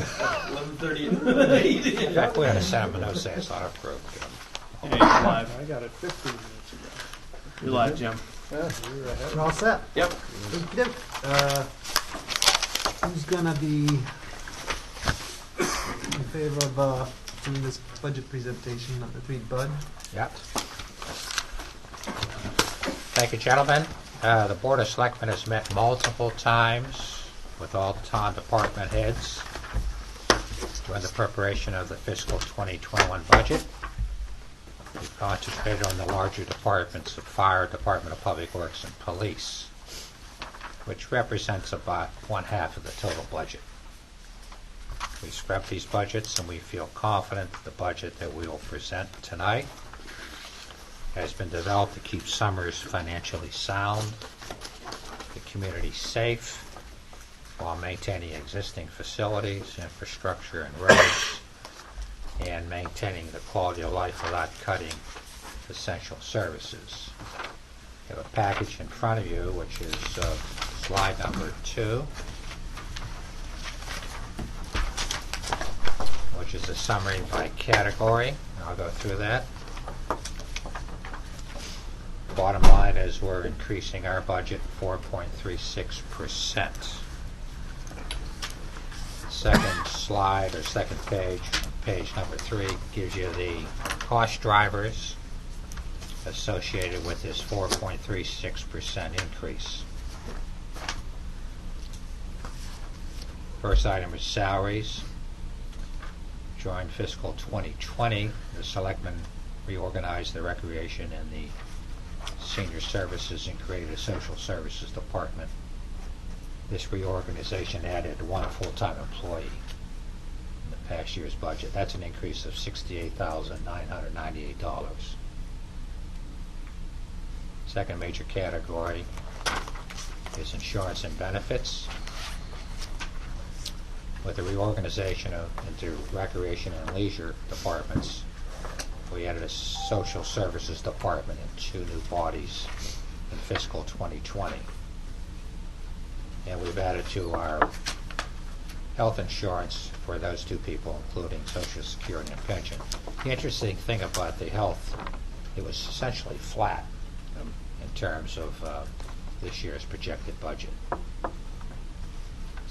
11:30 in In fact, we had a sentiment note saying it's not approved. Hey, you're live. I got it 15 minutes ago. You're live, Jim. We're all set. Yep. Okey-doke. Who's gonna be in favor of doing this budget presentation? Number 3, Bud. Yep. Thank you, gentlemen. The Board of Selectmen has met multiple times with all town department heads during the preparation of the fiscal 2021 budget. We've concentrated on the larger departments of Fire, Department of Public Works, and Police, which represents about 1/2 of the total budget. We scrubbed these budgets and we feel confident that the budget that we will present tonight has been developed to keep Summers financially sound, the community safe, while maintaining existing facilities, infrastructure, and roads, and maintaining the quality of life without cutting essential services. You have a package in front of you, which is slide number 2, which is a summary by category. I'll go through that. Bottom line is we're increasing our budget 4.36%. Second slide or second page, page number 3, gives you the cost drivers associated with this 4.36% increase. First item is salaries. During fiscal 2020, the Selectmen reorganized the Recreation and the Senior Services and created a Social Services Department. This reorganization added 1 full-time employee in the past year's budget. That's an increase of $68,998. Second major category is insurance and benefits. With the reorganization into Recreation and Leisure departments, we added a Social Services Department and 2 new bodies in fiscal 2020. And we've added to our health insurance for those 2 people, including Social Security and pension. The interesting thing about the health, it was essentially flat in terms of this year's projected budget.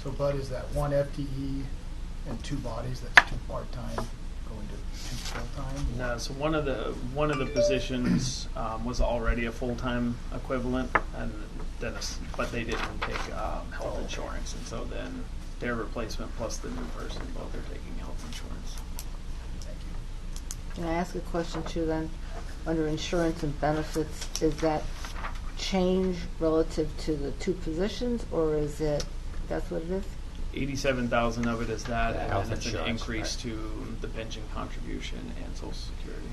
So, Bud, is that 1 FTE and 2 bodies? That's 2 part-time going to 2 full-time? No, so one of the positions was already a full-time equivalent, and then but they didn't take health insurance, and so then their replacement plus the new person, both are taking health insurance. Thank you. Can I ask a question too then? Under insurance and benefits, is that change relative to the 2 positions, or is it, that's what it is? 87,000 of it is that, The and health then it's an insurance, increase right. to the pension contribution and Social Security.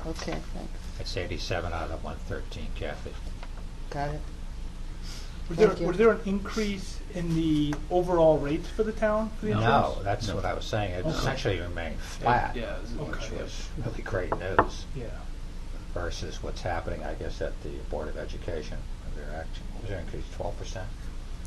Okay, thanks. It's 87 out of 113, Kathy. Got it. Was there an increase in the overall rates for the town for the insurance? No, that's what I was saying. It Okay. essentially remained flat, Yeah, which Okay. was really great news Yeah. versus what's happening, I guess, at the Board of Education. Was their increase 12%?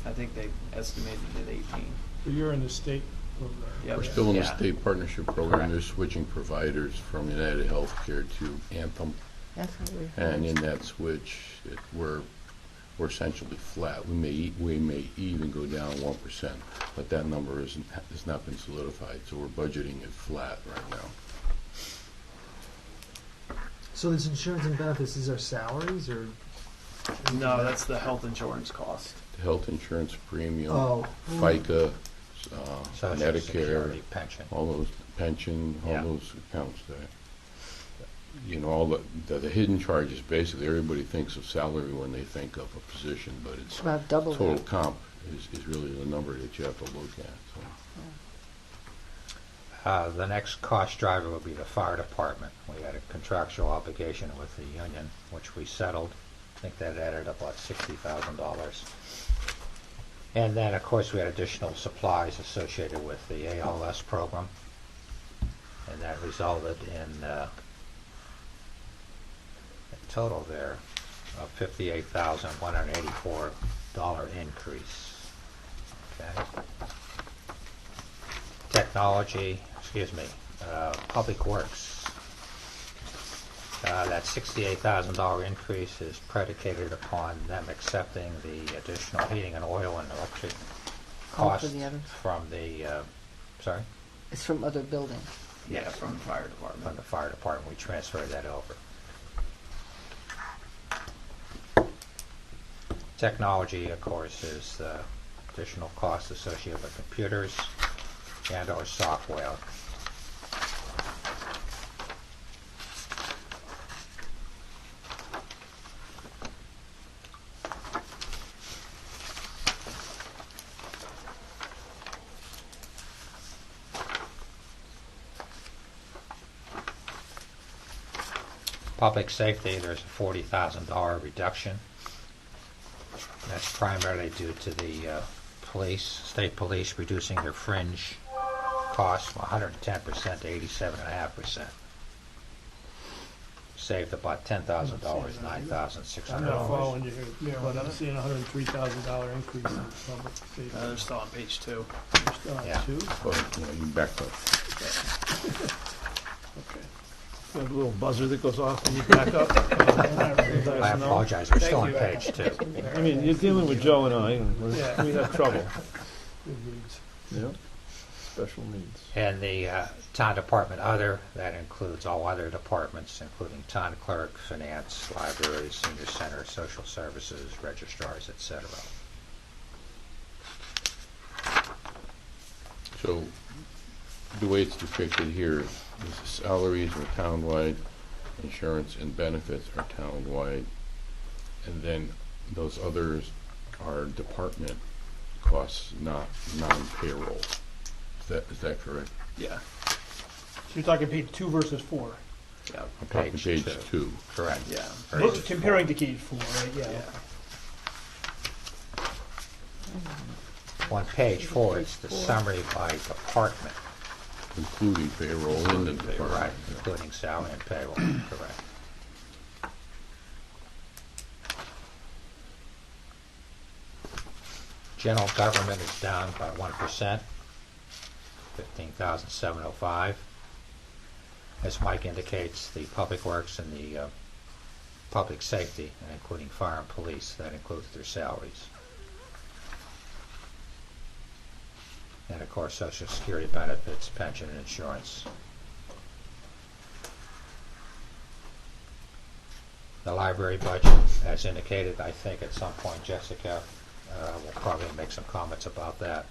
I think they estimated it 18. So you're in the state program. Yep. We're still in the Yeah. state partnership program. Correct. They're switching providers from United Healthcare to Anthem, That's what we and in that switch, we're essentially flat. We may even go down 1%, but that number has not been solidified. So we're budgeting it flat right now. So this insurance and benefits, these are salaries or? No, that's the health insurance cost. The health insurance premium, Oh. FICA, Social Medicare, Security, pension. all those pension, all Yeah. those accounts there. You know, all the hidden charges, basically, everybody thinks of salary when they think of a position, but it's about double total that. comp is really the number that you have to look at. So. The next cost driver will be the fire department. We had a contractual obligation with the union, which we settled. I think that added up about $60,000. And then, of course, we had additional supplies associated with the ALS program, and that resulted in a total there of $58,184 increase. Okay. technology, Public Works. That $68,000 increase is predicated upon them accepting the additional heating and oil and electric costs the others. from the, sorry? It's from other buildings. Yeah, from the fire From department. the fire department, we transferred that over. Technology, of course, is additional costs associated with computers and our software. Public safety, there's a $40,000 reduction. That's primarily due to the state police reducing their fringe costs from 110% to 87.5%. Saved about $10,000, I'm not $9,600. following you here, but I'm seeing a $103,000 increase in public safety. They're still on page 2. You're still on Yeah. 2? But, you back up. Okay. You have a little buzzer that goes off when you back up. I apologize, we're still on Thank page 2. I mean, you're dealing with Joe and I, and Yeah. we have trouble. Good reads. Yeah, special needs. And the town department other, that includes all other departments, including town clerk, finance, library, senior center, social services, registrars, etc. So, the way it's depicted here is the salaries are townwide, insurance and benefits are townwide, and then those others are department costs, not non-payroll. Is that correct? Yeah. So you're talking page 2 versus 4. Yeah. I'm talking Page page two. 2. Correct. Yeah. Look, comparing to page 4, right? Yeah. Yeah. On page 4, it's the summary by department. Including payroll in the Right, department. including salary and payroll, correct. General government is down by 1%, 15,705. As Mike indicates, the public works and the public safety, and including fire and police, that includes their salaries. And of course, social security benefits, pension, and insurance. The library budget, as indicated, I think at some point Jessica will probably make some comments about that.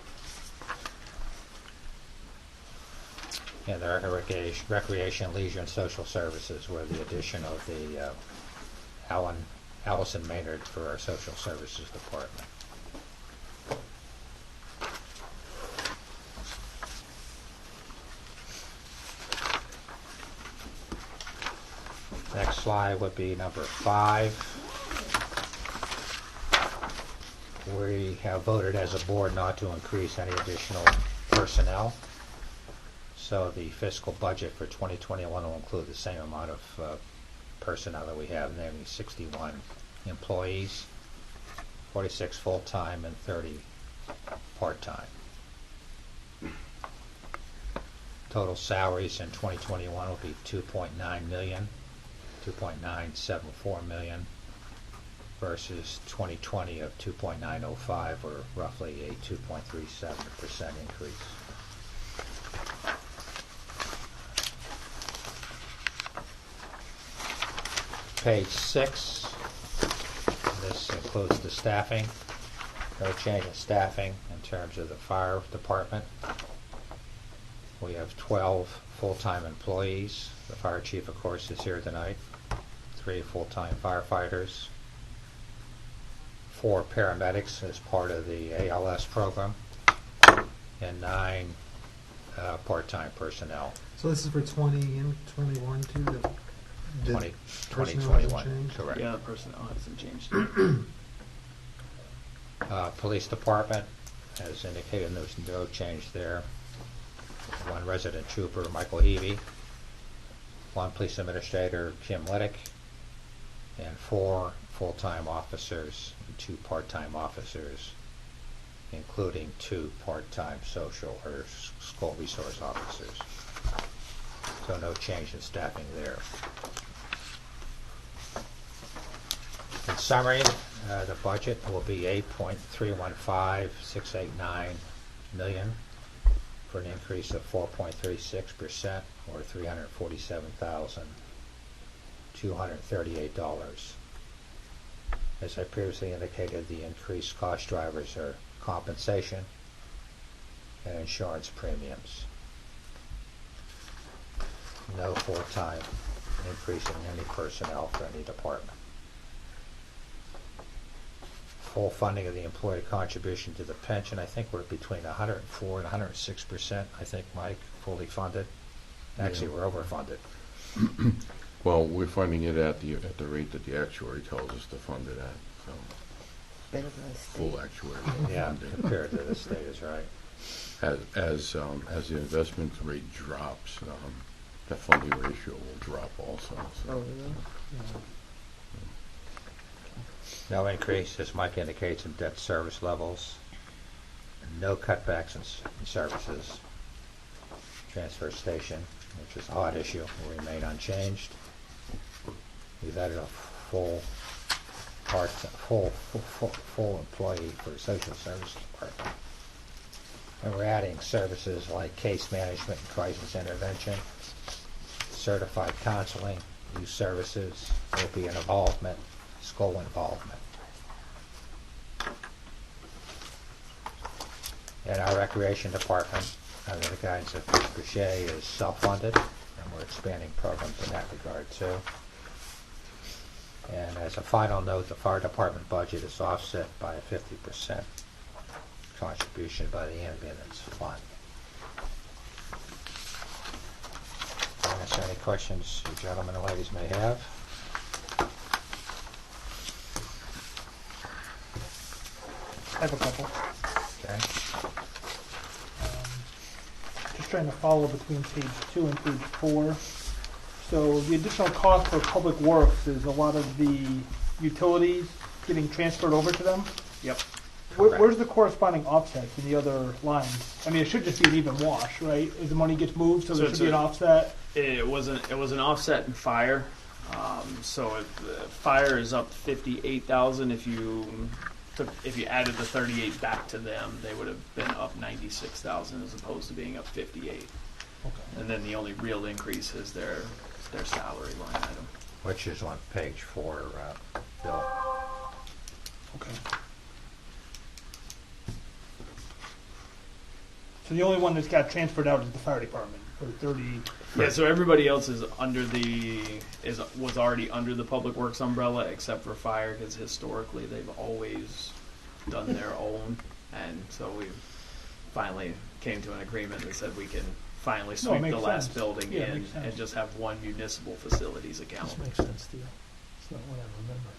And the recreation, leisure, and social services were the addition of the Allison Maynard for our social services department. Next slide would be number 5. We have voted as a board not to increase any additional personnel. So the fiscal budget for 2021 will include the same amount of personnel that we have, namely 61 employees, 46 full-time and 30 part-time. Total salaries in 2021 will be $2.9 million. 2.974 million versus 2020 of 2.905, or roughly a 2.37% increase. Page 6, this includes the staffing. No change in staffing in terms of the fire department. We have 12 full-time employees. The fire chief, of course, is here tonight. 3 full-time firefighters, 4 paramedics as part of the ALS program, and 9 part-time personnel. So this is for 20 and 21 too? The 20, personnel 2021, hasn't changed? correct. Yeah, the personnel hasn't changed. Police department, as indicated, there's no change there. 1 resident trooper, Michael Heavey, 1 police administrator, Kim Liddick, and 4 full-time officers and 2 part-time officers including 2 part-time social or school resource officers. So no change in staffing there. In summary, the budget will be $8.315689 million for an increase of 4.36% or $347,238. As I previously indicated, the increased cost drivers are compensation and insurance premiums. No full-time increase in any personnel for any department. Full funding of the employee contribution to the pension, I think we're between 104 and 106%, I think, Mike, fully funded. Actually, we're overfunded. Well, we're funding it at the rate that the actuary tells us to fund it at, so Better than the state. full actuary Yeah, funding. compared to the state is right. As the investment rate drops, the funding ratio will drop also. Oh, So. really? No increase, as Mike indicates, in debt service levels. No cutbacks in services. Transfer station, which is a hot issue, will remain unchanged. We've added a full employee for the social services department. And we're adding services like case management and crisis intervention, certified counseling, youth services, opiate involvement, school involvement. And our recreation department, under the guidance of Chris Boucher, is self-funded, and we're expanding programs in that regard too. And as a final note, the fire department budget is offset by a 50% contribution by the ambulance fund. I'll answer any questions you gentlemen and ladies may have. I have a couple. Okay. Just trying to follow between page 2 and page 4. So the additional cost for public works is a lot of the utilities getting transferred over to them. Yep. Correct. Where's the corresponding offsets in the other lines? I mean, it should just be an even wash, right? As the money gets moved, so there So should be an offset. It was an offset in fire. Fire is up 58,000. If you added the 38 back to them, they would have been up 96,000 as opposed to being up 58. Okay. And then the only real increase is their salary line item. Which is on page 4, Bill. Okay. So the only one that's got transferred out is the fire department for 30. Yeah, so everybody else is was already under the public works umbrella except for fire, because historically they've always done their own, and so we finally came to an agreement that said we can finally it sweep makes the last sense. building Yeah, it in makes sense. and just have one municipal facilities account. This makes sense to you. It's not what I remember.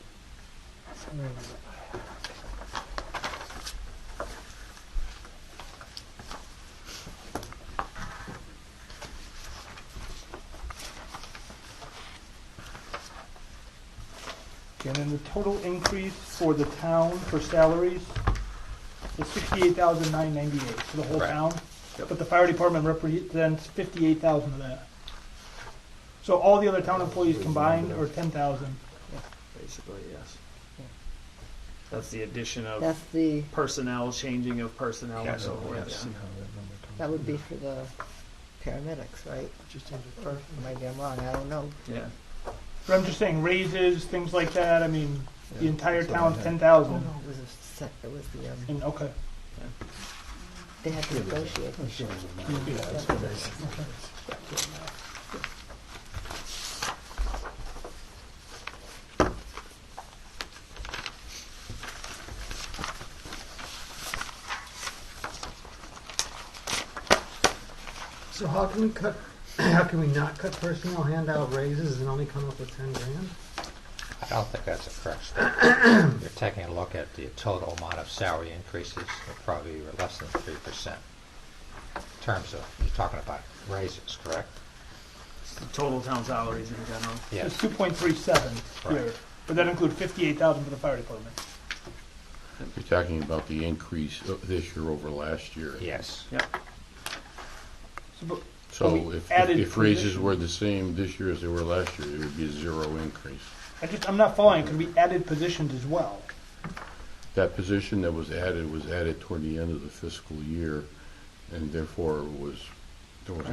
Okay, and then the total increase for the town for salaries is 68,998 for the whole Correct. town. Yep. But the fire department represents 58,000 of that. So all the other town employees combined are 10,000. Basically, yes. That's the addition of That's the, personnel, changing of personnel, Yeah, and so forth. yes. Yeah. that would be for the paramedics, right? Just change it Or maybe I'm wrong, I don't know. Yeah. But I'm just saying raises, things like that. I mean, the Yeah, entire that's what I town's had. 10,000. It was a set, it was the, And okay. they had to negotiate. So how can we cut, how can we not cut personnel, hand out raises and only come up with 10 grand? I don't think that's a correct statement. You're taking a look at the total amount of salary increases, they're probably less than 3%. In terms of, you're talking about raises, correct? Total town salaries in general. It's 2.37 here. Right. But that includes 58,000 for the fire department. You're talking about the increase this year over last year. Yes. Yep. But So we added if raises positions. were the same this year as they were last year, it would be a 0 increase. I'm not following, because we added positions as well. That position that was added toward the end of the fiscal year, and therefore there was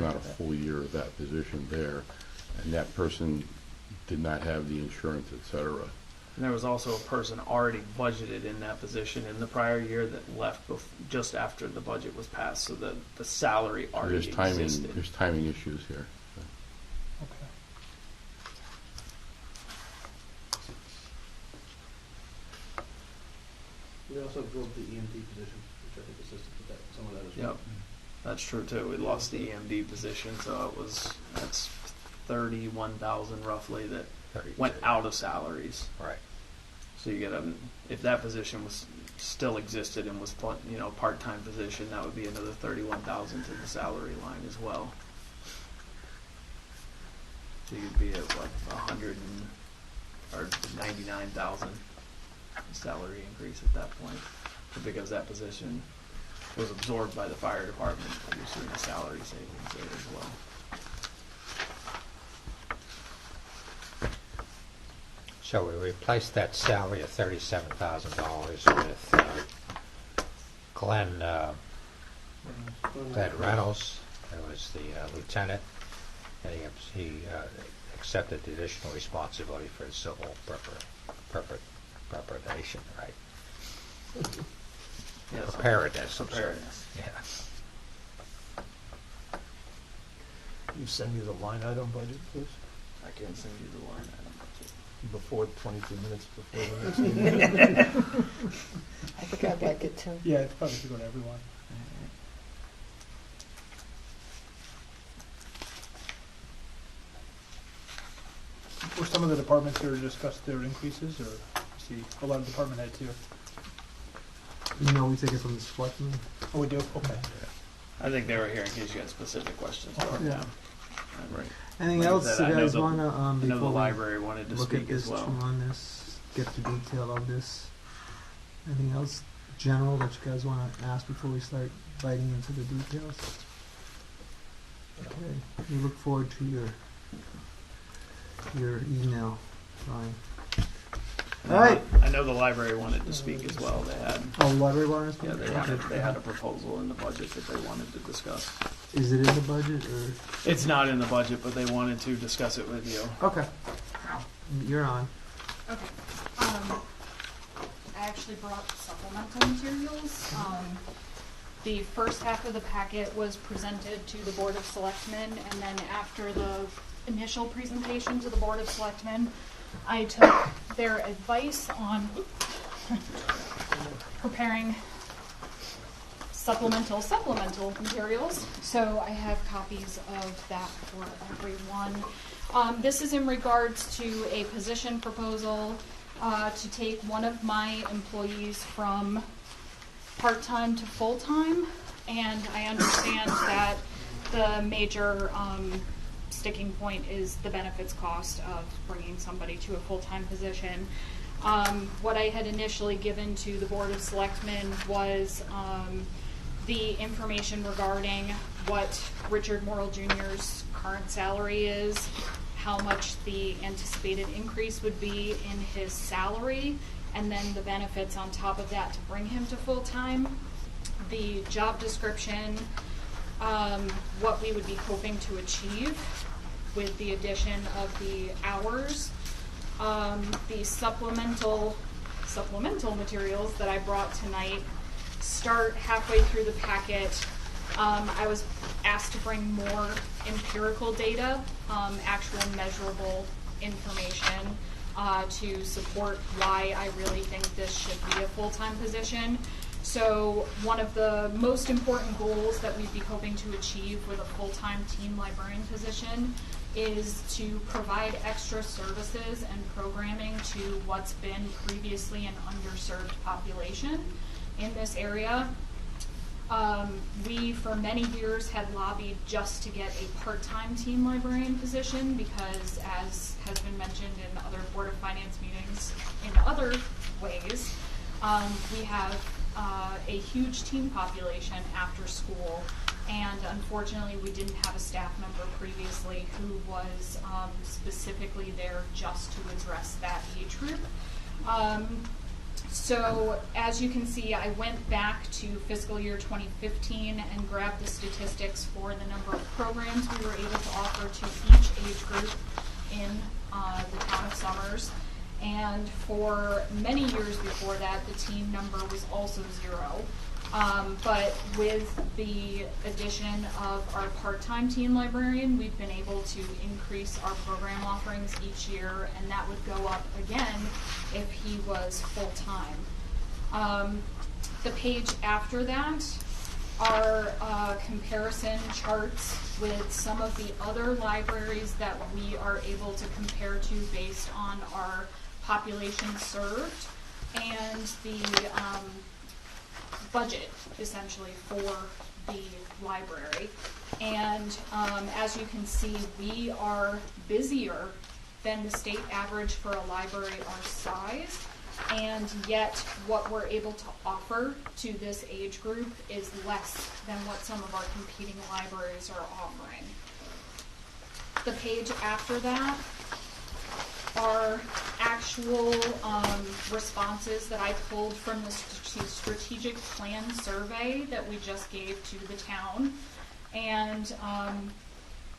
not a full year of that position there, and that person did not have the insurance, et cetera. And there was also a person already budgeted in that position in the prior year that left just after the budget was passed, so the salary So already existed. there's timing issues here. Okay. We also absorbed the EMD position, which I think assisted with that, some of that as well. Yep, that's true too. We lost the EMD position, so that's 31,000 roughly that 32. went out of salaries. Right. So you get if that position was still existed and was part-time position, that would be another 31,000 to the salary line as well. So you'd be at what 99,000 salary increase at that point, but because that position was absorbed by the fire department, you're seeing a salary savings there as well. So we replaced that salary of $37,000 with Glenn Reynolds, who was the lieutenant, and he accepted the additional responsibility for the civil preparation, right? Yes, Preparedness. I'm sorry. preparedness. Yeah. You send me the line item budget, please, I can send you the line item. before 22 minutes before the next meeting. I think I'd like it too. Yeah, it's probably should go to everyone. Were some of the departments here discussed their increases, or see a lot of department heads here? No, we take it from the selectmen. Oh, we do? Okay. I think they were here in case you had specific questions for them. Yeah. Right. Anything Like I else said, you I know guys the- want to, I know the before we library wanted to look speak at this as well. too on this, get the detail of this? Anything else general that you guys want to ask before we start biting into the details? Okay, we look forward to your email, Ryan. All right. I know the library wanted to speak as well. They had, Oh, library warrants? yeah, they had a proposal in the budget that they wanted to discuss. Is it in the budget or? It's not in the budget, but they wanted to discuss it with you. Okay. You're on. Okay. I actually brought supplemental materials. The first half of the packet was presented to the Board of Selectmen, and then after the initial presentation to the Board of Selectmen, I took their advice on preparing supplemental materials. So I have copies of that for everyone. This is in regards to a position proposal to take one of my employees from part-time to full-time, and I understand that the major sticking point is the benefits cost of bringing somebody to a full-time position. What I had initially given to the Board of Selectmen was the information regarding what Richard Morrill Jr.'s current salary is, how much the anticipated increase would be in his salary, and then the benefits on top of that to bring him to full-time. The job description, what we would be hoping to achieve with the addition of the hours. The supplemental materials that I brought tonight start halfway through the packet. I was asked to bring more empirical data, actual measurable information to support why I really think this should be a full-time position. So one of the most important goals that we'd be hoping to achieve with a full-time teen librarian position is to provide extra services and programming to what's been previously an underserved population in this area. We, for many years, had lobbied just to get a part-time teen librarian position because, as has been mentioned in other Board of Finance meetings in other ways, We have a huge teen population after school, and unfortunately we didn't have a staff member previously who was specifically there just to address that age group. So as you can see, I went back to fiscal year 2015 and grabbed the statistics for the number of programs we were able to offer to each age group in the town of Somers. And for many years before that, the teen number was also 0. But with the addition of our part-time teen librarian, we've been able to increase our program offerings each year, and that would go up again if he was full-time. The page after that are comparison charts with some of the other libraries that we are able to compare to based on our population served and the budget, essentially, for the library. And as you can see, we are busier than the state average for a library our size, and yet what we're able to offer to this age group is less than what some of our competing libraries are offering. The page after that are actual responses that I pulled from the strategic plan survey that we just gave to the town. And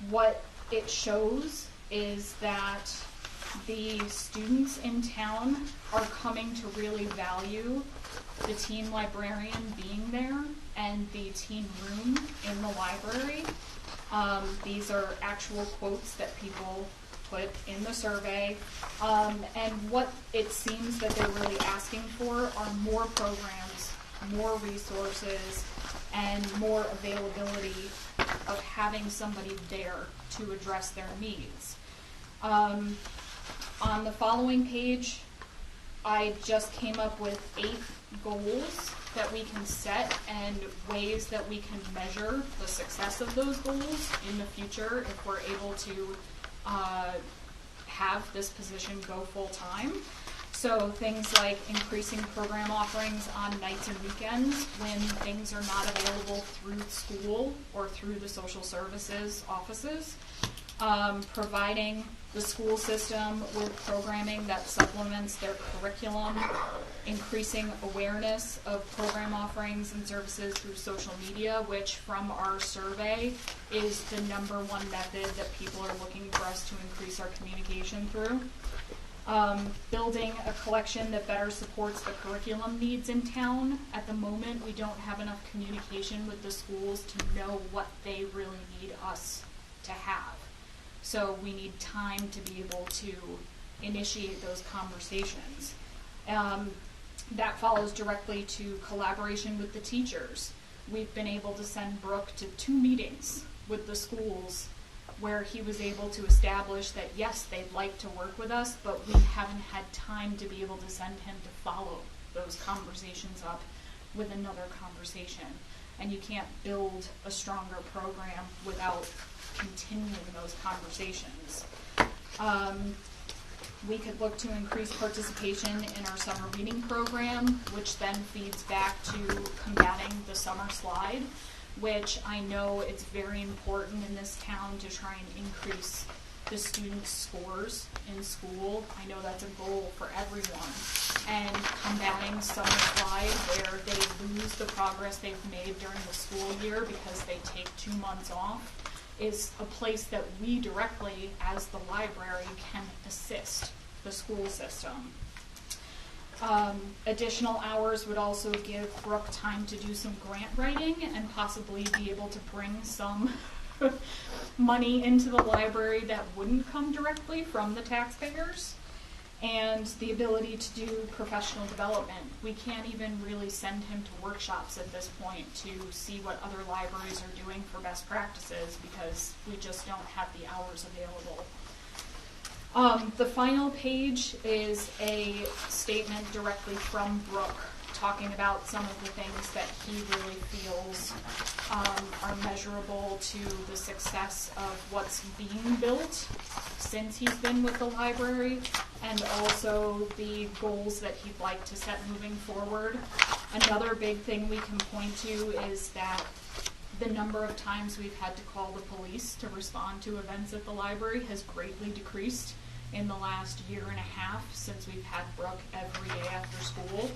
what it shows is that the students in town are coming to really value the teen librarian being there and the teen room in the library. These are actual quotes that people put in the survey, and what it seems that they're really asking for are more programs, more resources, and more availability of having somebody there to address their needs. On the following page, I just came up with 8 goals that we can set and ways that we can measure the success of those goals in the future if we're able to have this position go full-time. So things like increasing program offerings on nights and weekends when things are not available through school or through the social services offices. Providing the school system with programming that supplements their curriculum, increasing awareness of program offerings and services through social media, which from our survey is the #1 method that people are looking for us to increase our communication through. Building a collection that better supports the curriculum needs in town. At the moment, we don't have enough communication with the schools to know what they really need us to have. So we need time to be able to initiate those conversations. That follows directly to collaboration with the teachers. We've been able to send Brooke to 2 meetings with the schools where he was able to establish that, yes, they'd like to work with us, but we haven't had time to be able to send him to follow those conversations up with another conversation. And you can't build a stronger program without continuing those conversations. We could look to increase participation in our summer reading program, which then feeds back to combating the summer slide, which I know it's very important in this town to try and increase the students' scores in school. I know that's a goal for everyone. And combating summer slide, where they lose the progress they've made during the school year because they take 2 months off, is a place that we directly, as the library, can assist the school system. Additional hours would also give Brooke time to do some grant writing and possibly be able to bring some money into the library that wouldn't come directly from the taxpayers. And the ability to do professional development. We can't even really send him to workshops at this point to see what other libraries are doing for best practices because we just don't have the hours available. The final page is a statement directly from Brooke talking about some of the things that he really feels are measurable to the success of what's being built since he's been with the library, and also the goals that he'd like to set moving forward. Another big thing we can point to is that the number of times we've had to call the police to respond to events at the library has greatly decreased in the last year and a half since we've had Brooke every day after school.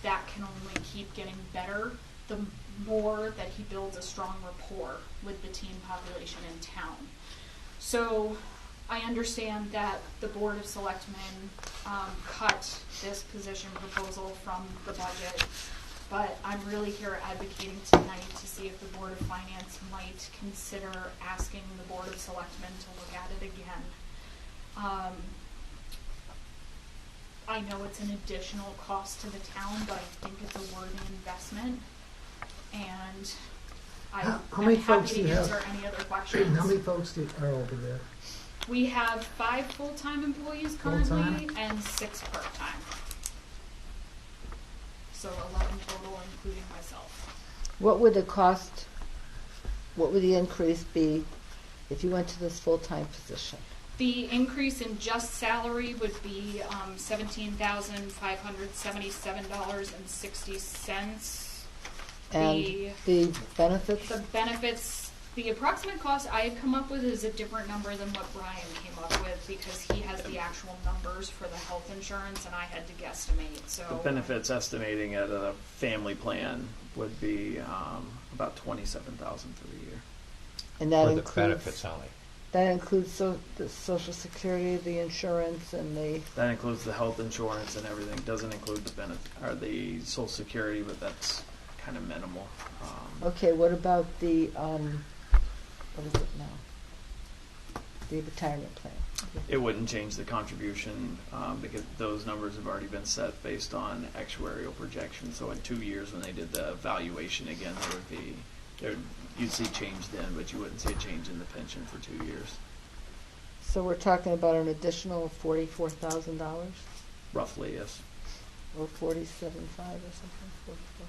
That can only keep getting better the more that he builds a strong rapport with the teen population in town. So I understand that the Board of Selectmen cut this position proposal from the budget, but I'm really here advocating tonight to see if the Board of Finance might consider asking the Board of Selectmen to look at it again. I know it's an additional cost to the town, but I think it's a worthy investment, and How I'm many happy folks to do you have? answer any other questions. How many folks are over there? We have 5 full-time employees currently Full-time? and 6 part-time. So 11 total, including myself. What would the cost, what would the increase be if you went to this full-time position? The increase in just salary would be $17,577.60. And the benefits? The benefits, the approximate cost I had come up with is a different number than what Brian came up with because he has the actual numbers for the health insurance and I had to guesstimate. The So benefits estimating at a family plan would be about $27,000 for the year. And that For the includes, benefits only. that includes the Social Security, the insurance, and the, That includes the health insurance and everything. Doesn't include the benefit or the Social Security, but that's kind of minimal. okay, what about the, what is it now? The retirement plan? It wouldn't change the contribution because those numbers have already been set based on actuarial projections. So in 2 years, when they did the valuation again, you'd see change then, but you wouldn't see a change in the pension for 2 years, So we're talking about an additional $44,000 roughly. Yes. or 47.5 or something? 44.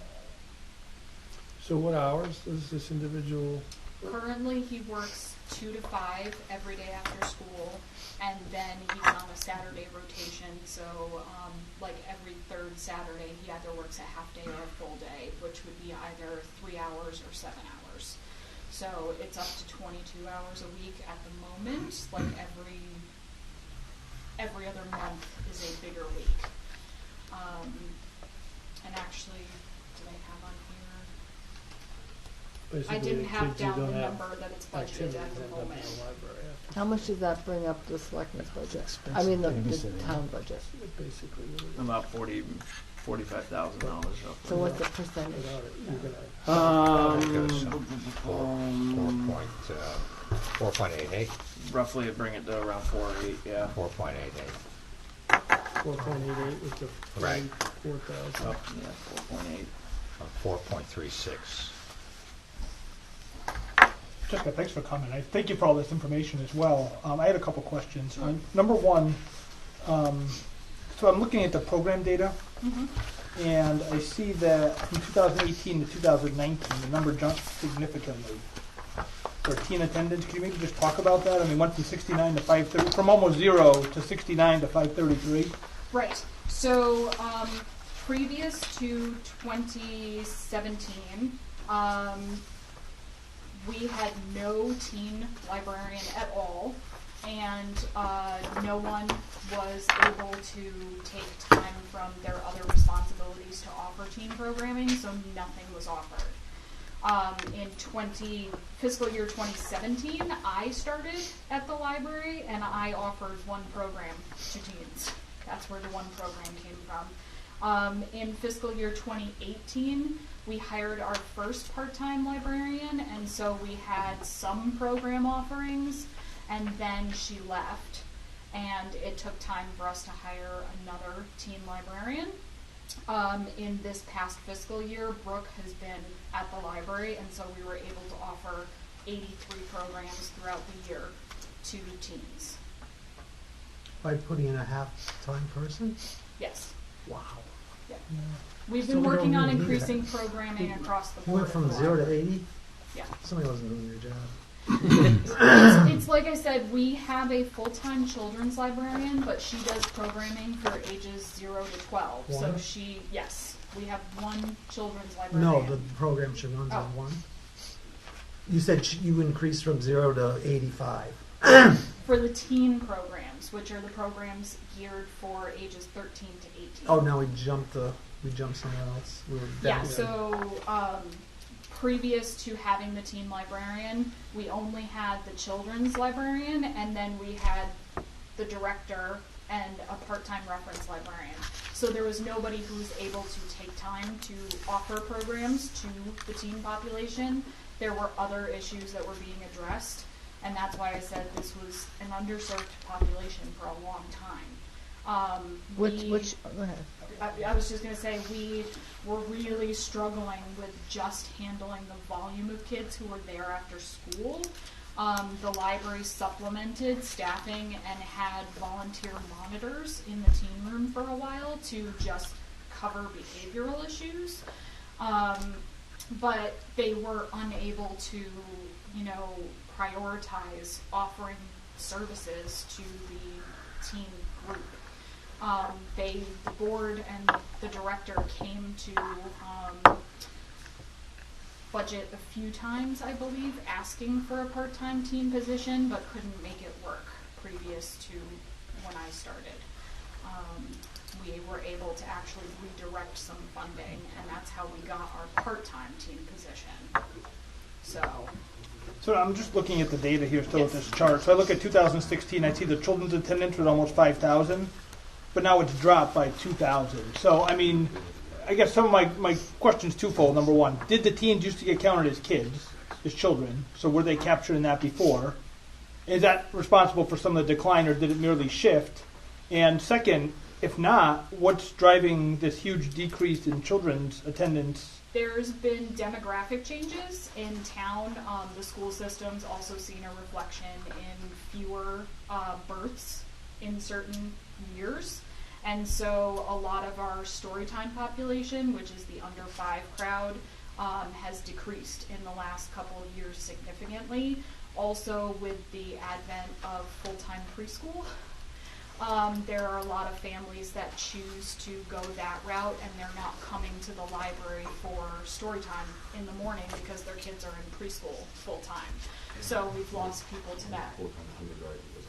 So what hours does this individual? currently he works 2 to 5 every day after school, and then he's on a Saturday rotation. So like every third Saturday, he either works a half day or a full day, which would be either 3 hours or 7 hours. So it's up to 22 hours a week at the moment. Like every other month is a bigger week. And actually, did I have on here? I didn't have down the number that it's budgeted at the moment. How much does that bring up the selectmen's budget? I mean, the town budget. About $45,000 roughly. So what's the percentage? Goes 4.88. Roughly, it'd bring it to around 4.8. Yeah. 4.88. 4.88 with the Right. 4,000. Oh, yeah, 4.8. 4.36. Jessica, thanks for coming. I thank you for all this information as well. I had a couple questions. Number one, so I'm looking at the program data, and I see that from 2018 to 2019, the number jumped significantly for teen attendance. Can you maybe just talk about that? I mean, went from 69 to 530, from almost 0 to 69 to 533. Right. So previous to 2017, we had no teen librarian at all, and no one was able to take time from their other responsibilities to offer teen programming, so nothing was offered. In fiscal year 2017, I started at the library and I offered one program to teens. That's where the one program came from. In fiscal year 2018, we hired our first part-time librarian, and so we had some program offerings, and then she left, and it took time for us to hire another teen librarian. In this past fiscal year, Brooke has been at the library, and so we were able to offer 83 programs throughout the year to teens. By putting in a half-time person? Yes. Wow. We've So been we don't working on really need increasing programming across the We board. went from at the 0 to library. 80? Yeah. Somebody wasn't doing their job. It's like I said, we have a full-time children's librarian, but she does programming for ages 0 to 12. So One? yes, we have one children's No, librarian. the program should run Oh. on 1. You said you increased from 0 to 85. For the teen programs, which are the programs geared for ages 13 to 18. Oh, now we jumped somewhere else. We were Yeah, down. so previous to having the teen librarian, we only had the children's librarian, and then we had the director and a part-time reference librarian. So there was nobody who was able to take time to offer programs to the teen population. There were other issues that were being addressed, and that's why I said this was an underserved population for a long time. Which, go ahead. I was just going to say, we were really struggling with just handling the volume of kids who were there after school. The library supplemented staffing and had volunteer monitors in the teen room for a while to just cover behavioral issues. But they were unable to, prioritize offering services to the teen group. The board and the director came to budget a few times, I believe, asking for a part-time teen position, but couldn't make it work previous to when I started. We were able to actually redirect some funding, and that's how we got our part-time teen position. So I'm just looking at the data here still Yes. at this chart. So I look at 2016, I see the children's attendance was almost 5,000, but now it's dropped by 2,000. So, I mean, I guess some of my question's twofold. Number one, did the teens used to get counted as kids, as children? So were they captured in that before? Is that responsible for some of the decline, or did it merely shift? And second, if not, what's driving this huge decrease in children's attendance? There's been demographic changes in town. The school system's also seen a reflection in fewer births in certain years. And so a lot of our storytime population, which is the under 5 crowd, has decreased in the last couple of years significantly. Also with the advent of full-time preschool, there are a lot of families that choose to go that route, and they're not coming to the library for story time in the morning because their kids are in preschool full-time. So we've lost people to that.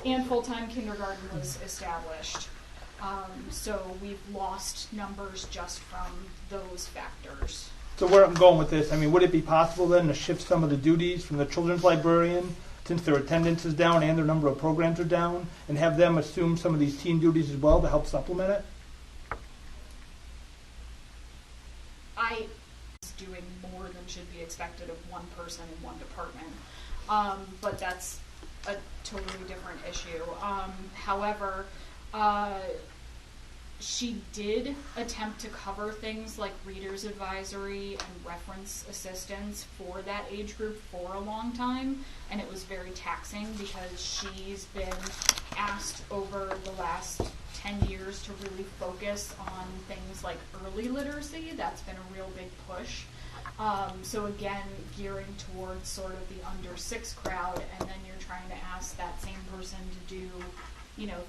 And full-time kindergarten was established. So we've lost numbers just from those factors. So where I'm going with this, I mean, would it be possible then to shift some of the duties from the children's librarian, since their attendance is down and their number of programs are down, and have them assume some of these teen duties as well to help supplement it? I is doing more than should be expected of one person in one department, but that's a totally different issue. However, she did attempt to cover things like reader's advisory and reference assistance for that age group for a long time, and it was very taxing because she's been asked over the last 10 years to really focus on things like early literacy. That's been a real big push. So again, gearing towards sort of the under 6 crowd, and then you're trying to ask that same person to do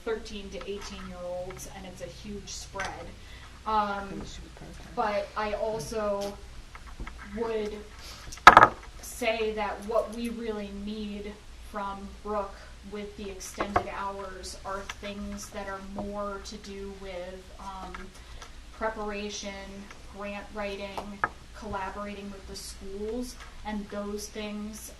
13 to 18-year-olds, and it's a huge spread. But I also would say that what we really need from Brooke with the extended hours are things that are more to do with preparation, grant writing, collaborating with the schools, and those things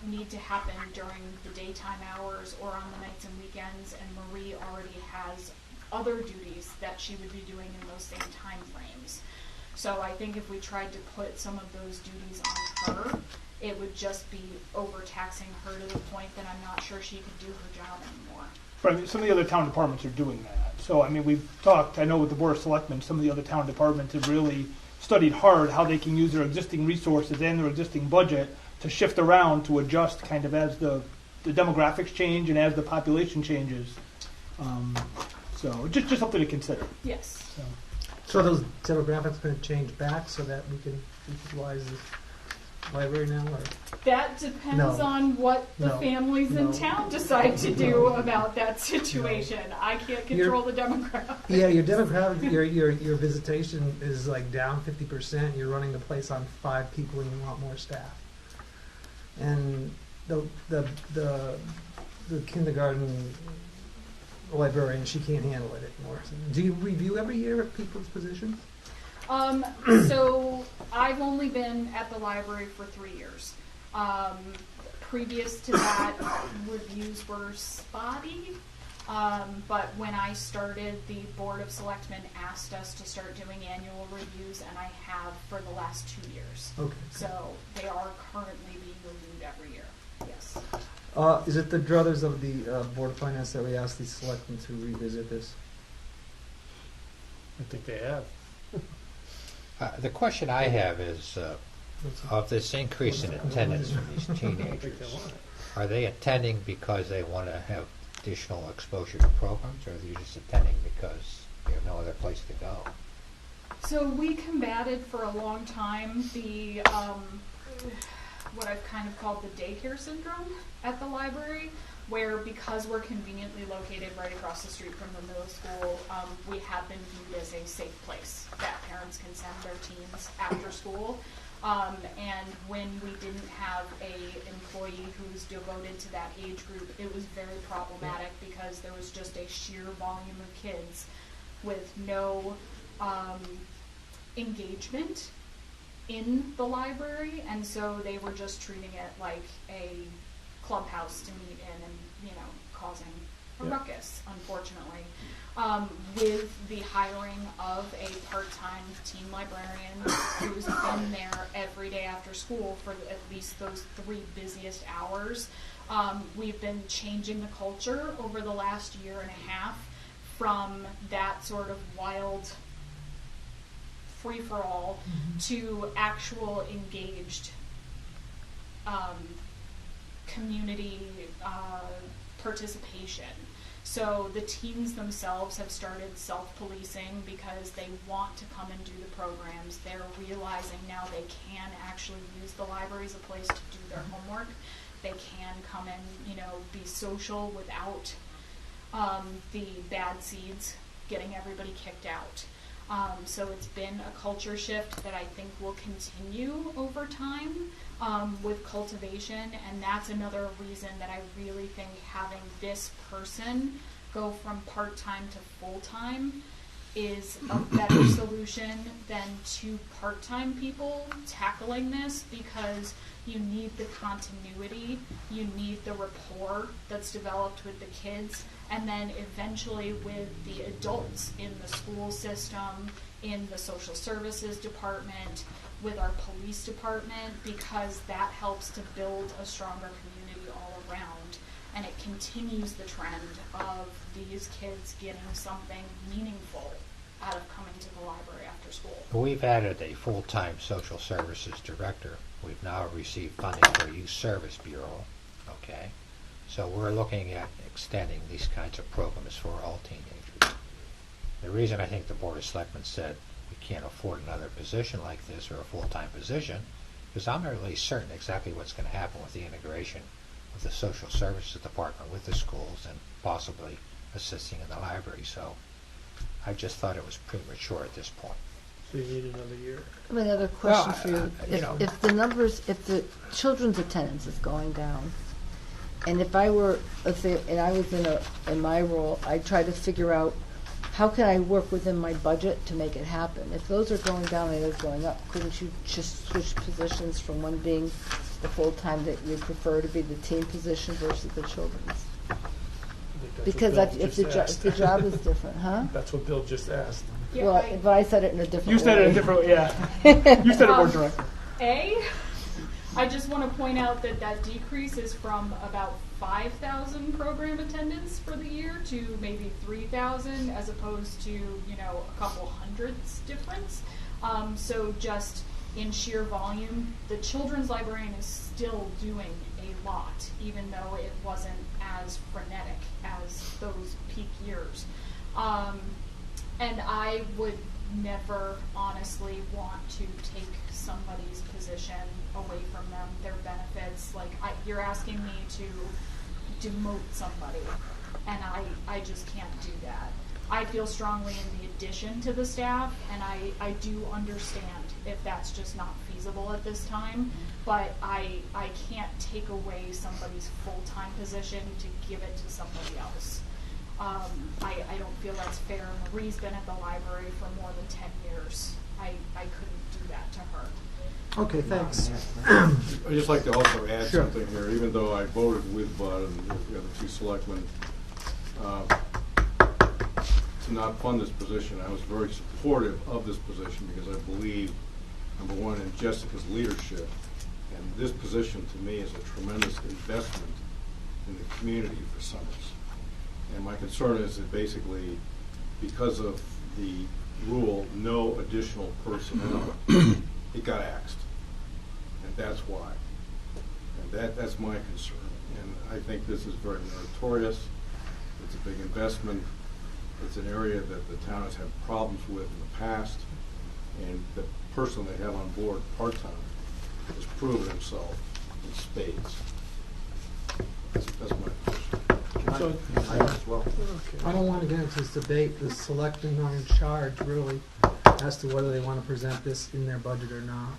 need to happen during the daytime hours or on the nights and weekends, and Marie already has other duties that she would be doing in those same time frames. So I think if we tried to put some of those duties on her, it would just be overtaxing her to the point that I'm not sure she could do her job anymore. But I mean, some of the other town departments are doing that. So, I mean, we've talked, I know with the Board of Selectmen, some of the other town departments have really studied hard how they can use their existing resources and their existing budget to shift around to adjust kind of as the demographics change and as the population changes. So just something to consider. Yes. So. So those demographics going to change back so that we can utilize the library now, or? That depends No. on what the No. families in No. town decide to do about that situation. I can't control the demographics. Yeah, your demographic, your visitation is like down 50%. You're running the place on 5 people, and you want more staff. And the kindergarten librarian, she can't handle it anymore. Do you review every year people's positions? So I've only been at the library for 3 years. Previous to that, reviews were spotty. But when I started, the Board of Selectmen asked us to start doing annual reviews, and I have for the last 2 years. Okay. So they are currently being reviewed every year. Yes. Is it the druthers of the Board of Finance that we asked the selectmen to revisit this? I think they have. The question I have is, of this increase in attendance from these I think they teenagers, want it. are they attending because they want to have additional exposure to programs, or are they just attending because they have no other place to go? So we combated for a long time the what I've kind of called the daycare syndrome at the library, where because we're conveniently located right across the street from the middle school, we have been viewed as a safe place that parents can send their teens after school. And when we didn't have a employee who was devoted to that age group, it was very problematic because there was just a sheer volume of kids with no engagement in the library, and so they were just treating it like a clubhouse to meet in and, causing a ruckus, unfortunately. With the hiring of a part-time teen librarian who's been there every day after school for at least those 3 busiest hours, we've been changing the culture over the last year and a half from that sort of wild free-for-all to actual engaged community participation. So the teens themselves have started self-policing because they want to come and do the programs. They're realizing now they can actually use the library as a place to do their homework. They can come and, be social without the bad seeds getting everybody kicked out. So it's been a culture shift that I think will continue over time with cultivation, and that's another reason that I really think having this person go from part-time to full-time is a better solution than 2 part-time people tackling this, because you need the continuity, you need the rapport that's developed with the kids, and then eventually with the adults in the school system, in the social services department, with our police department, because that helps to build a stronger community all around. And it continues the trend of these kids getting something meaningful out of coming to the library after school. We've added a full-time social services director. We've now received funding for a youth service bureau. Okay, so we're looking at extending these kinds of programs for all teenagers. The reason I think the Board of Selectmen said we can't afford another position like this, or a full-time position, because I'm not really certain exactly what's going to happen with the integration of the social services department with the schools and possibly assisting in the library. So I just thought it was premature at this point. So you need another year. I have another question for you. I- If the children's attendance is going down, and if I were, and I was in my role, I'd try to figure out how can I work within my budget to make it happen. If those are going down and it's going up, couldn't you just switch positions from one being the full-time that you prefer to be the teen position versus the children's? I think that's Because what if Bill just the asked. job is different, huh? That's what Bill just asked. Yeah, Well, but I said it in a different way. You said it in a different, you said it more direct. I just want to point out that decrease is from about 5,000 program attendance for the year to maybe 3,000, as opposed to, a couple hundreds difference. So just in sheer volume, the children's librarian is still doing a lot, even though it wasn't as frenetic as those peak years. And I would never honestly want to take somebody's position away from them, their benefits. Like, you're asking me to demote somebody, and I just can't do that. I feel strongly in the addition to the staff, and I do understand if that's just not feasible at this time, but I can't take away somebody's full-time position to give it to somebody else. I don't feel that's fair. Marie's been at the library for more than 10 years. I couldn't do that to her. Okay, thanks. I'd just like to also add Sure. something here. Even though I voted with Bud and the other two selectmen to not fund this position, I was very supportive of this position because I believe, number one, in Jessica's leadership, and this position to me is a tremendous investment in the community for Summers. And my concern is that basically, because of the rule, no additional personnel, it got axed. And that's why. And that's my concern. And I think this is very meritorious. It's a big investment. It's an area that the town has had problems with in the past. And the person they have on board part-time has proven himself in spades. That's my position. So, I don't want to get into this debate. The selectmen are in charge, really, as to whether they want to present this in their budget or not.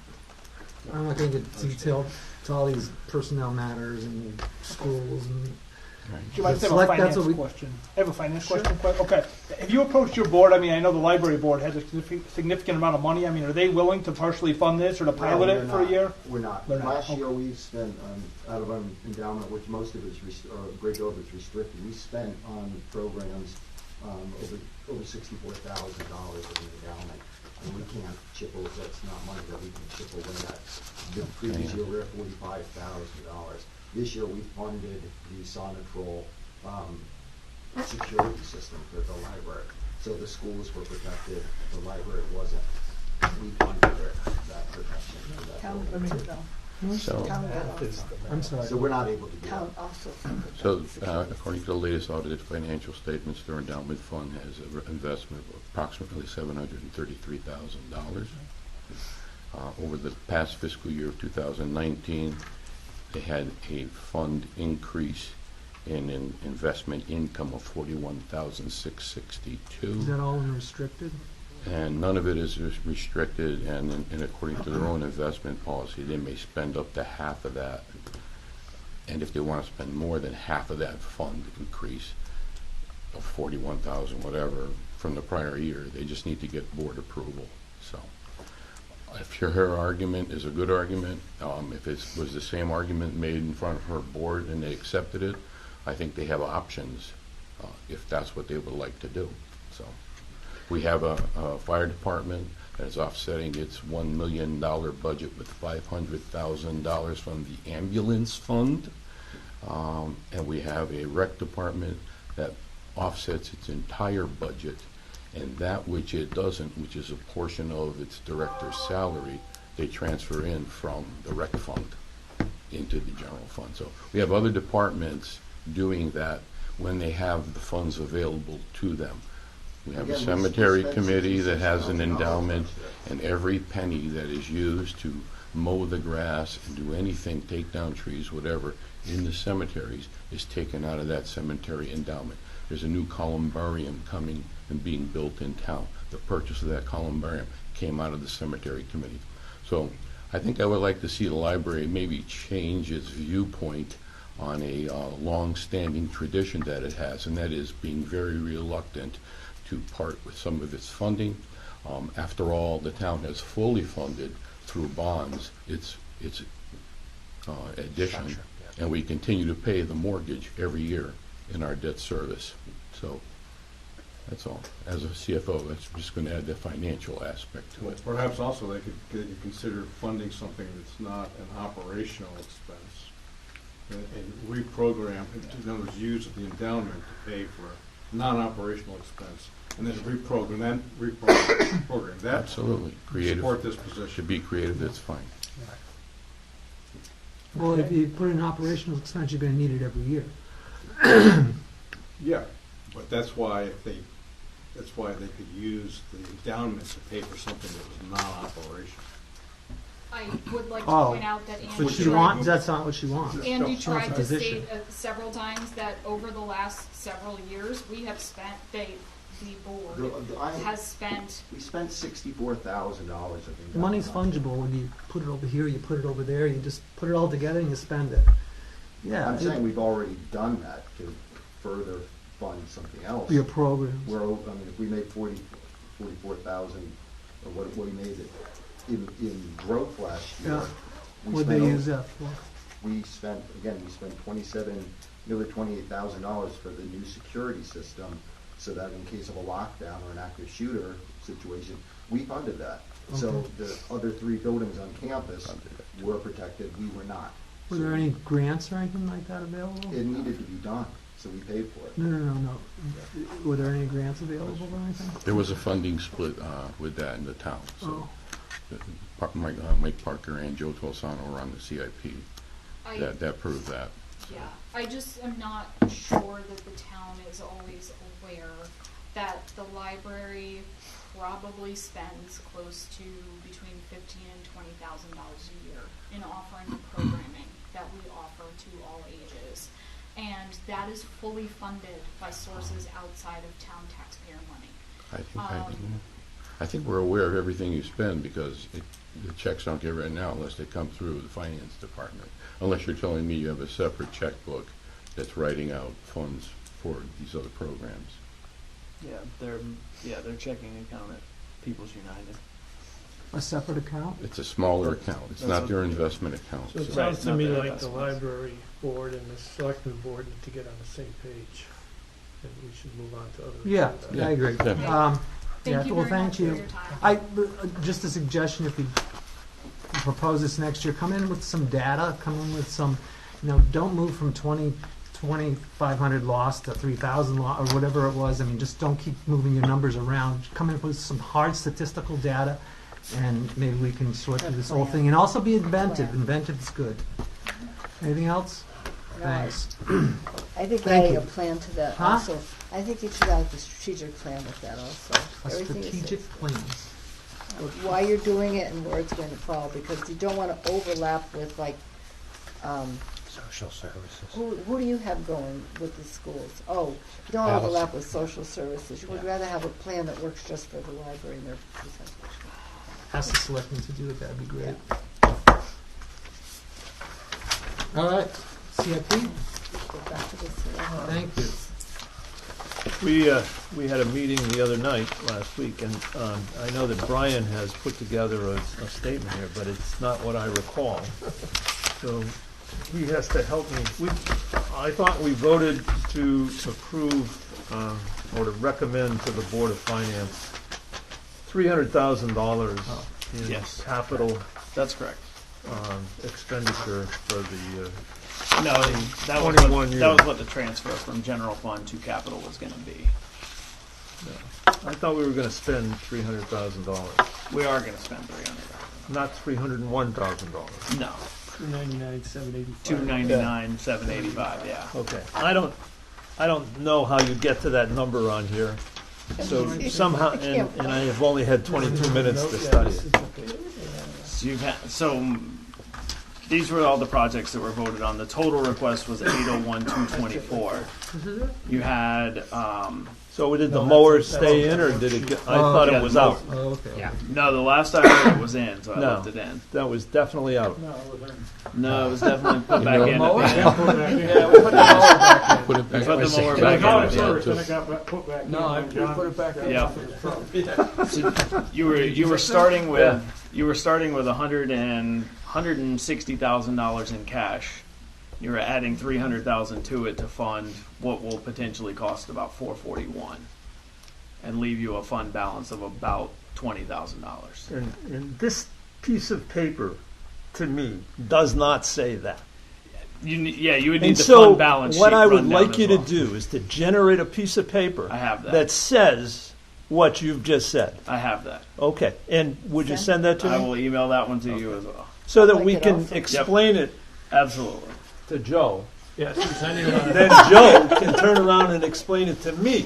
I'm not going to get detailed to all these personnel matters and schools and. do you mind if I have a Select- finance that's what we- question? I have a finance question. Okay. Have you approached your board? I mean, I know the library board has a significant amount of money. I mean, are they willing to partially fund this or to pilot it for a year? We're not. They're not. Last year, we spent, out of our endowment, which most of it is, or a great deal of it's restricted, we spent on programs over $64,000 of an endowment. And we can't chip away, that's not money that we can chip away at. The previous year, we were at $45,000. This year, we funded the Sonatrol security system for the library. So the schools were protected, the library wasn't. We funded that protection for that Town building. did though. So, Town did also. I'm sorry. So we're not able to do Town that. also funded so that. according to the latest audited financial statements, their endowment fund has an investment of approximately $733,000. Over the past fiscal year of 2019, they had a fund increase in an investment income of $41,662. Is that all unrestricted? And none of it is restricted, and according to their own investment policy, they may spend up to half of that. And if they want to spend more than half of that fund increase of 41,000, whatever, from the prior year, they just need to get board approval. So, if her argument is a good argument, if it was the same argument made in front of her board and they accepted it, I think they have options if that's what they would like to do. So. We have a fire department that is offsetting its $1 million budget with $500,000 from the ambulance fund. And we have a rec department that offsets its entire budget. And that which it doesn't, which is a portion of its director's salary, they transfer in from the rec fund into the general fund. So we have other departments doing that when they have the funds available to them. We have a Again, we cemetery spent committee that has an $66,000 endowment, last year. and every penny that is used to mow the grass and do anything, take down trees, whatever, in the cemeteries is taken out of that cemetery endowment. There's a new columbarium coming and being built in town. The purchase of that columbarium came out of the cemetery committee. So I think I would like to see the library maybe change its viewpoint on a long-standing tradition that it has, and that is being very reluctant to part with some of its funding. After all, the town has fully funded through bonds its addition, and we continue to pay the mortgage every year in our debt service. So that's all. As a CFO, that's just going to add the financial aspect to it. Perhaps also they could consider funding something that's not an operational expense and reprogram, in other words, use the endowment to pay for a non-operational expense, and then reprogram that. Absolutely. Creative. Support this position. Should be creative, that's fine. Well, if you put in operational expense, you're going to need it every year. Yeah, but that's why if they That's why they could use the endowment to pay for something that was not operational. I would like to Oh. point out that Andy What she tried- wants, that's not what she wants. Andy She wants tried a to position. state several times that over the last several years, we have spent, the board has spent, We spent $64,000 of endowment. The money's fungible. When you put it over here, you put it over there, you just put it all together and you spend it. Yeah. I'm saying we've already done that to further fund something else. Your programs. We're, if we made 44,000, or what we made it in growth last year. Yeah. we What'd they spent use that for? We spent nearly $28,000 for the new security system, so that in case of a lockdown or an active shooter situation, we funded that. So Okay. the other 3 buildings on campus were protected, we were not. Were So there any grants or anything like that available? It needed to be done, so we paid for it. No. Were there any grants available or anything? There was a funding split with that in the town. So Mike Parker and Joe Tolsano were on the CIP. That proved that. yeah, I just am not sure that the town is always aware that the library probably spends close to between $15,000 and $20,000 a year in offering the programming that we offer to all ages. And that is fully funded by sources outside of town taxpayer money. I think we're aware of everything you spend because the checks don't get written out unless they come through the finance department. Unless you're telling me you have a separate checkbook that's writing out funds for these other programs. Their checking account at People's United. A separate account? It's a smaller account. It's not their investment account. So it So- sounds to Right, me not the like the investments. library board and the selectmen board need to get on the same page. And we should move on to other. Yeah, Yeah. I agree. Yeah. Thank you well, very thank much you. for your time. Just a suggestion, if you propose this next year, come in with some data, come in with some, don't move from 2,500 lost to 3,000 lost, or whatever it was. I mean, just don't keep moving your numbers around. Come in with some hard statistical data, and maybe we can sort through this whole thing. And also be inventive. Inventive is good. Anything else? No, Thanks. I think Thank adding you. a plan to that Huh? also. I think you should add the strategic plan with that also. A Everything is- strategic plan. why you're doing it and where it's going to fall, because you don't want to overlap with Social services. who do you have going with the schools? Oh, you don't Allison. overlap with social services. You would Yeah. rather have a plan that works just for the library and their percentage. Ask the selectmen to do it, that'd be great. All right, CIP, Go back to this. thank you. We had a meeting the other night, last week, and I know that Brian has put together a statement here, but it's not what I recall. So he has to help me. I thought we voted to approve or to recommend to the Board of Finance $300,000 in Yes. capital That's correct. expenditure for the No, that was 21 what, years. that was what the transfer from general fund to capital was going to be. I thought we were going to spend $300,000, We are going to spend 300. not $301,000. No, 299,785. 299, 785. Yeah. Okay. I don't know how you get to that number on here. So somehow, and I have only had 22 minutes to study it. So these were all the projects that were voted on. The total request was 801,224. You had So did the mower stay in, or did it get, I thought yeah, it was the out. Oh, okay. Yeah. no. The last I heard it was in, so I No. left it in. That was definitely out. No, it was definitely put back in. mower? At the end. Yeah, we put the mower back in. Put it back. Put the mower Yeah, back in. yeah, at the end. too. Then it got put back in. No, I put it back in. Yeah. So you were starting with $160,000 in cash. You were adding $300,000 to it to fund what will potentially cost about $441, and leave you a fund balance of about $20,000. And this piece of paper, to me, does not say that. You would need And the so, fund balance sheet what I would rundown like as you to well. do is to generate a piece of paper I have that. that says what you've just said. I have that. Okay, and would you send that to I me? will email that one to you as well. So that Like we it can also. explain it Absolutely. to Joe. Yes, she's sending it on. Then Joe can turn around and explain it to me.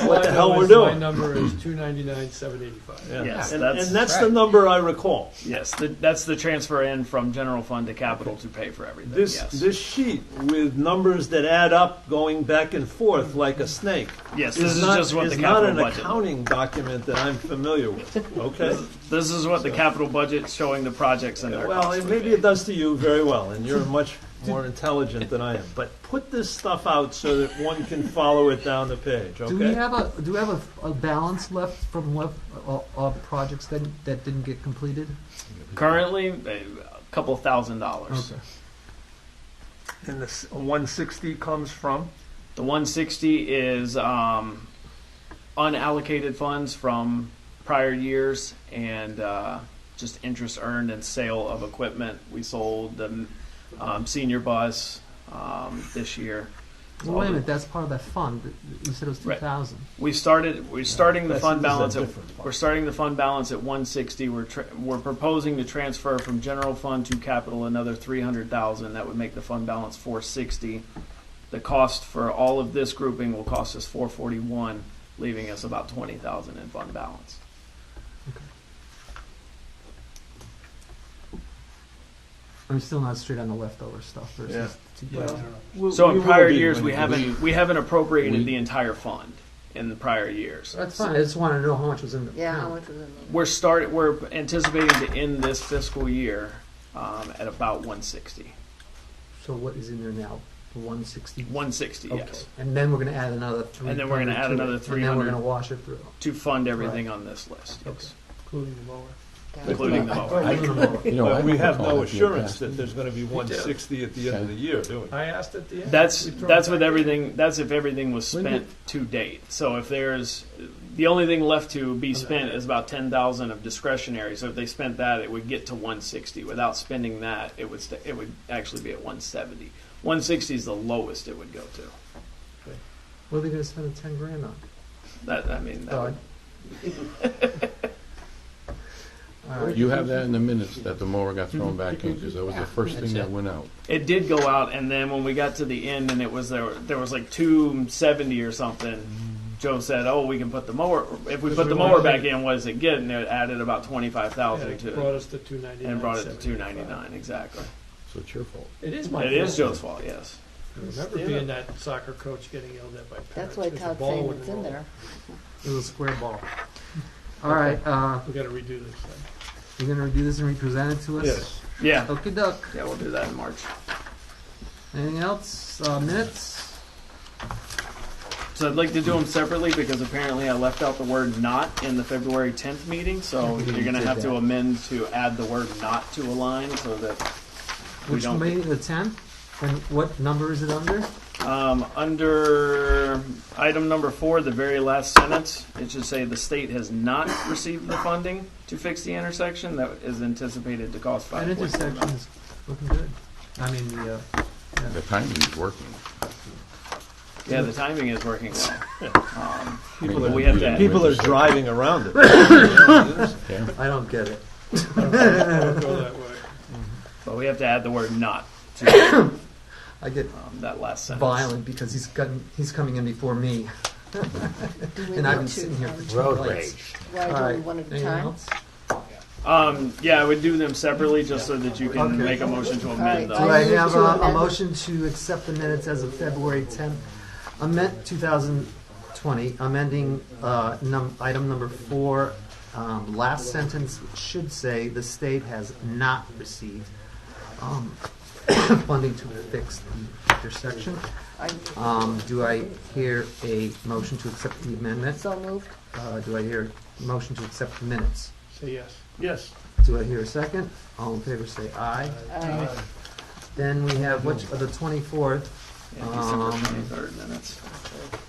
what the hell we're My doing. number is 299,785. Yeah. Yes, And that's that's the right. number I recall. Yes, that's the transfer in from general fund to capital to pay for everything. This yes. this sheet with numbers that add up going back and forth like a snake. Yes, this is not, just what the is not capital an budget. accounting document that I'm familiar with. Okay. This is what the capital budget showing the projects and their Well, costs would maybe be. it does to you very well, and you're much more intelligent than I am. But put this stuff out so that one can follow it down the page. Okay. Do we have a balance left from projects that didn't get completed? Currently, a couple $1,000. Okay. And this 160 comes from? The 160 is unallocated funds from prior years and just interest earned and sale of equipment. We sold the senior bus this year. Well, wait a minute, that's part of that fund. You said it was Right. 2,000. We're starting the fund balance at different fund. we're starting the fund balance at 160. We're proposing to transfer from general fund to capital another 300,000. That would make the fund balance 460. The cost for all of this grouping will cost us 441, leaving us about 20,000 in fund balance. I'm still not straight on the leftover stuff versus. Yeah. So in We prior will be years, when we haven't appropriated we- the entire fund in the prior years. That's fine. I just want to know how much was in the. Yeah, how account. much was in there? We're anticipating to end this fiscal year at about 160. So what is in there now? 160. 160, Okay. yes, And then we're going to add another 300. And then we're gonna add to it, another And then 300. we're going to wash it through. to fund everything on this list. Yes. Including the mower. Including the mower. You know, I But we have recall no that in the assurance past. that there's going to be 160 at the end of the year, do we? I asked at the end. That's We throw that's it with back everything. That's if everything was When spent to date. So if there's the only thing left to be spent is about 10,000 of discretionary. So if they spent that, it would get to 160. Without spending that, it would it would actually be at 170. 160 is the lowest it would go to. What are they going to spend the 10 grand on? That I mean, that Dog. would, All right. You have that in the minutes that the mower got thrown back in, because that was the first thing that went out. it did go out, and then when we got to the end, and it was there was like 270 or something. Joe said, "Oh, we can put the mower. If we put the mower back in, what does it get?" And it added about 25,000 Yeah, to it brought us to 299. and brought it to 299 exactly. So it's your fault. It is my It fault. is Joe's fault, yes. I remember being that soccer coach getting yelled at by parents. That's why 'cause the Todd's ball saying wouldn't it's in roll. there. It was a square ball. All right. We got to redo this thing. You're going to redo this and represent it to us? Yes. Yeah, Okie doke. yeah, we'll do that in March. Anything else? Minutes? So I'd like to do them separately because apparently I left out the word "not" in the February 10th meeting. So You you're going to did have to that. amend to add the word "not" to a line so that we Which don't. meeting? The 10th? And what number is it under? Under item number 4, the very last sentence, it should say the state has not received the funding to fix the intersection that is anticipated to cost That 5. intersection is looking good. I mean, The timing is working. Yeah, the timing is working well. People we have to are, add- people are driving around it. Yeah. I don't get it. Don't go that way. But we have to add the word "not" to I get that last sentence. violent because he's coming in before me. Do we And I've been need to, sitting here for 2 Road minutes. rage. Why All do right. we one at a Anything time? else? Yeah, I would do them separately just so that you can Okay. make a motion to amend All Do those. right. I have To a amend- motion to accept the minutes as of February 10th, 2020, amending item number 4, last sentence should say the state has not received funding to fix the intersection. Do I hear a motion to accept the amendment? So moved. Do I hear a motion to accept the minutes? Say yes. Yes. Do I hear a second? All in favor say aye. Aye. Then we have the 24th, Yeah, December 23rd minutes.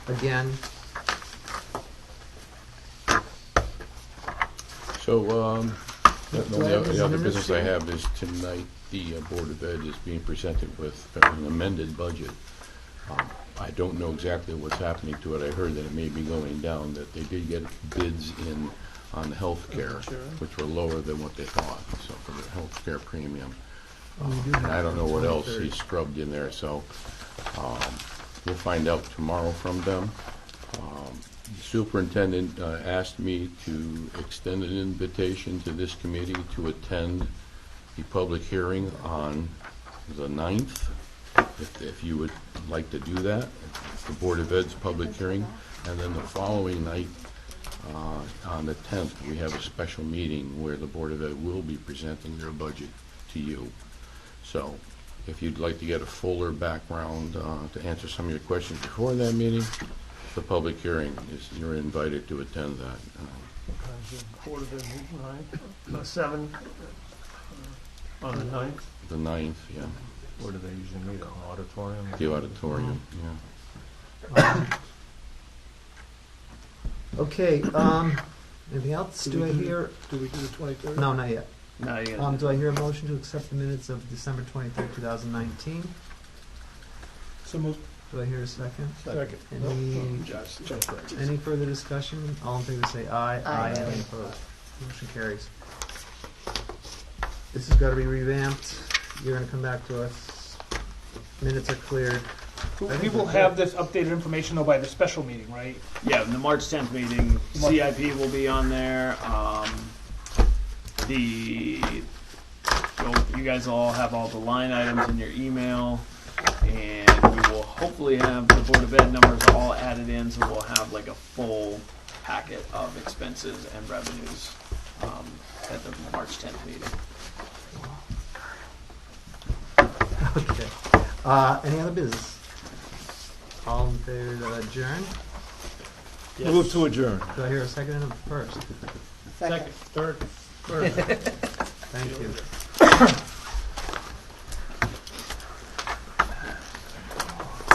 again. So, the other minutes business I here? have is tonight, the Board of Ed is being presented with an amended budget. I don't know exactly what's happening to it. I heard that it may be going down, that they did get bids in on health care, which were lower than what they thought, so for the health care premium. And I don't know what else he scrubbed in there, so we'll find out tomorrow from them. The superintendent asked me to extend an invitation to this committee to attend the public hearing on the 9th, if you would like to do that, the Board of Ed's public hearing. And then the following night, on the 10th, we have a special meeting where the Board of Ed will be presenting their budget to you. So if you'd like to get a fuller background to answer some of your questions before that meeting, the public hearing is, you're invited to attend that. Quarter to 9, 7 on the 9th. The 9th, yeah. Where do they usually meet? An auditorium? The auditorium, yeah. Okay, anything else? Do I hear? Do we do the 23rd? No, not yet. No, you gotta Do I hear a motion to accept the minutes of December 23rd, 2019? So moved. Do I hear a second? Second. Any further discussion? All in favor say aye. Aye. Any opposed? Motion carries. This has got to be revamped. You're going to come back to us. Minutes are cleared. We will have this updated information though by the special meeting, right? Yeah, in the March 10th meeting, CIP will be on there. You guys will all have all the line items in your email, and we will hopefully have the Board of Ed numbers all added in, so we'll have like a full packet of expenses and revenues at the March 10th meeting. Okay. Any other business? All in favor to adjourn? Yes. Move to adjourn. Do I hear a second and a first? Second. Third. Thank you.